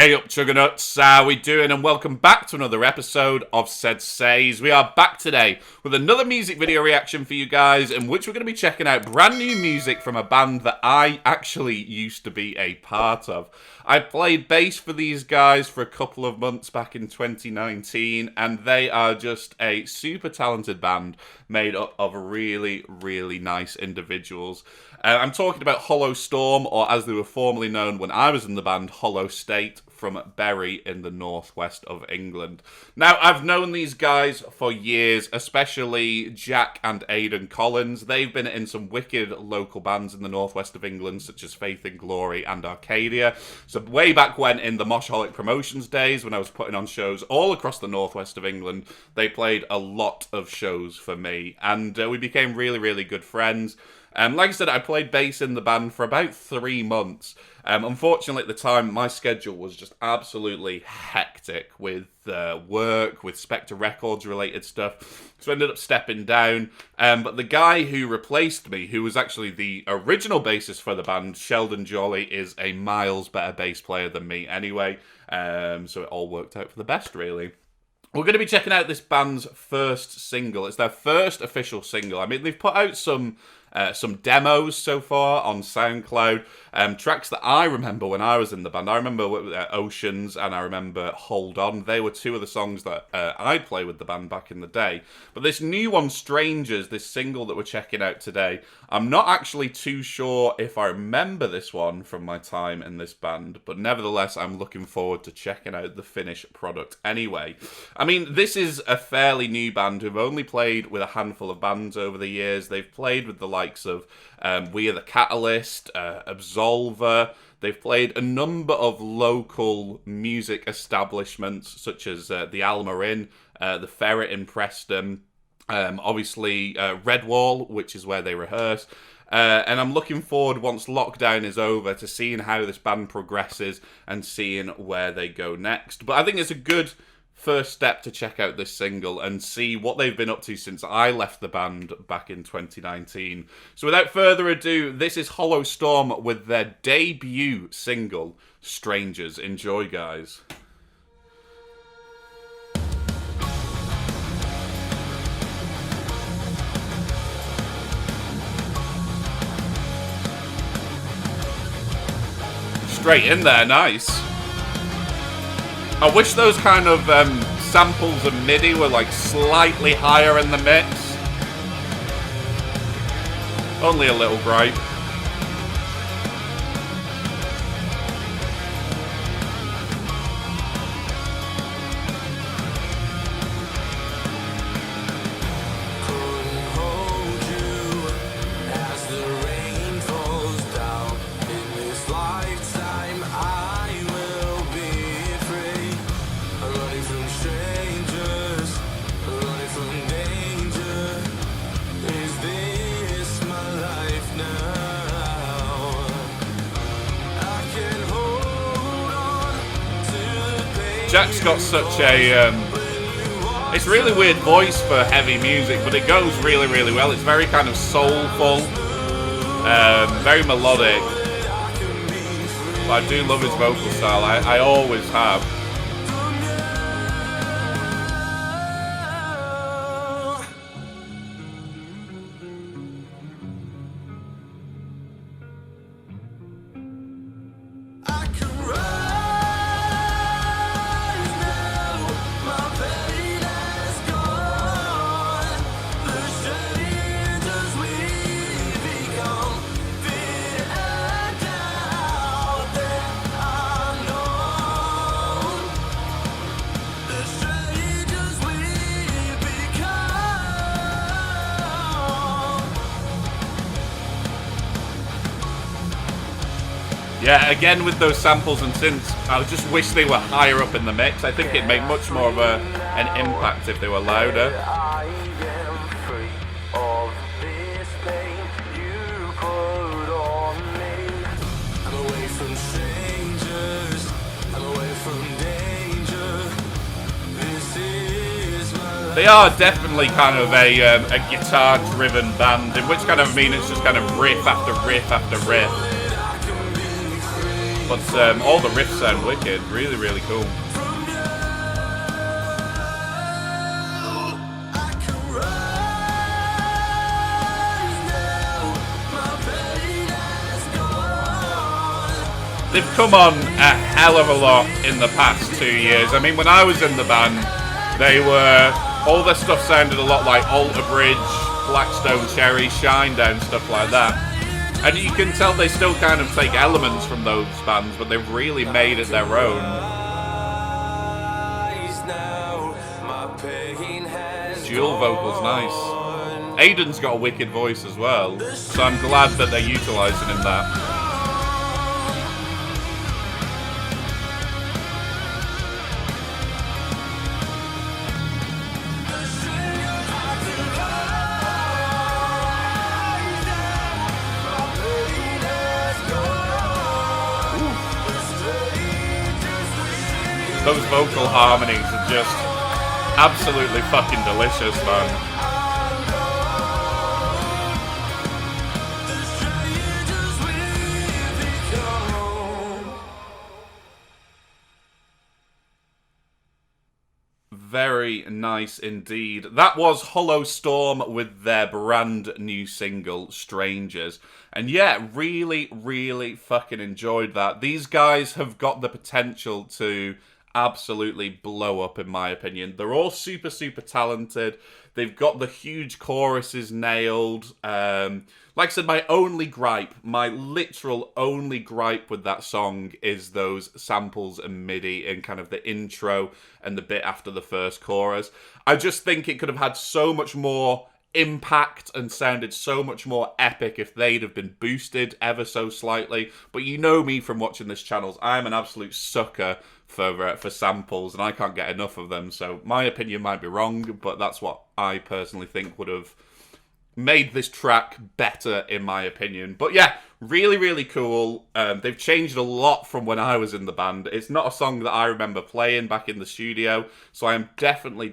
Hey up, Chuggernuts, how we doing? And welcome back to another episode of SeddzSayz. We are back today with another music video reaction for you guys, in which we're going to be checking out brand new music from a band that I actually used to be a part of. I played bass for these guys for a couple of months back in 2019, and they are just a super talented band made up of really, really nice individuals. I'm talking about Hollow Storm, or as they were formerly known when I was in the band, Hollow State, from Bury in the northwest of England. Now, I've known these guys for years, especially Jack and Aidan Collins. They've been in some wicked local bands in the northwest of England, such as Faith in Glory and Arcadia. So way back when, in the Moshholic Promotions days, when I was putting on shows all across the northwest of England, they played a lot of shows for me, and we became really, really good friends. Like I said, I played bass in the band for about 3 months. Unfortunately, at the time, my schedule was just absolutely hectic with work, with Spectre Records related stuff. So I ended up stepping down. But the guy who replaced me, who was actually the original bassist for the band, Sheldon Jolly, is a miles better bass player than me anyway. So it all worked out for the best, really. We're going to be checking out this band's first single. It's their first official single. I mean, they've put out some demos so far on SoundCloud, tracks that I remember when I was in the band. I remember Oceans and I remember Hold On. They were two of the songs that I'd play with the band back in the day. But this new one, Strangers, this single that we're checking out today, I'm not actually too sure if I remember this one from my time in this band, but nevertheless, I'm looking forward to checking out the finished product anyway. I mean, this is a fairly new band who've only played with a handful of bands over the years. They've played with the likes of We Are the Catalyst, Absolver. They've played a number of local music establishments, such as the Alma Inn, the Ferret in Preston, obviously Redwall, which is where they rehearse. And I'm looking forward, once lockdown is over, to seeing how this band progresses and seeing where they go next. But I think it's a good first step to check out this single and see what they've been up to since I left the band back in 2019. So without further ado, this is Hollow Storm with their debut single, Strangers. Enjoy, guys. Straight in there, nice. I wish those kind of samples of MIDI were like slightly higher in the mix. Only a little gripe. Jack's got such a, it's really weird voice for heavy music, but it goes really, really well. It's very kind of soulful, very melodic. But I do love his vocal style, I always have. Yeah, again with those samples and synths, I just wish they were higher up in the mix. I think it'd make much more of an impact if they were louder. They are definitely kind of a guitar-driven band, in which kind of, I mean, it's just kind of riff after riff after riff. But all the riffs sound wicked. Really, really cool. They've come on a hell of a lot in the past 2 years. I mean, when I was in the band, all their stuff sounded a lot like Alter Bridge, Blackstone Cherry, Shinedown, stuff like that. And you can tell they still kind of take elements from those bands, but they've really made it their own. Dual vocals, nice. Aiden's got a wicked voice as well, so I'm glad that they're utilising him that. Those vocal harmonies are just absolutely fucking delicious, man. Very nice indeed. That was Hollow Storm with their brand new single, Strangers. And yeah, really, really fucking enjoyed that. These guys have got the potential to absolutely blow up, in my opinion. They're all super, super talented. They've got the huge choruses nailed. Like I said, my literal only gripe with that song is those samples and MIDI and kind of the intro and the bit after the first chorus. I just think it could have had so much more impact and sounded so much more epic if they'd have been boosted ever so slightly. But you know me from watching this channel, I'm an absolute sucker for samples, and I can't get enough of them. So my opinion might be wrong, but that's what I personally think would have made this track better, in my opinion. But yeah, really, really cool. They've changed a lot from when I was in the band. It's not a song that I remember playing back in the studio, so I am definitely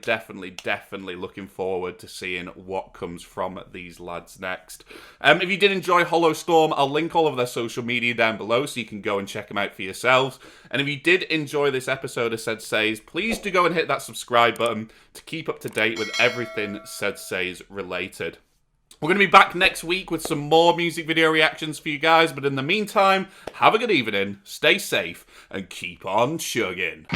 looking forward to seeing what comes from these lads next. If you did enjoy Hollow Storm, I'll link all of their social media down below so you can go and check them out for yourselves. And if you did enjoy this episode of SeddzSayz, please do go and hit that subscribe button to keep up to date with everything SeddzSayz related. We're going to be back next week with some more music video reactions for you guys, but in the meantime, have a good evening, stay safe, and keep on chugging.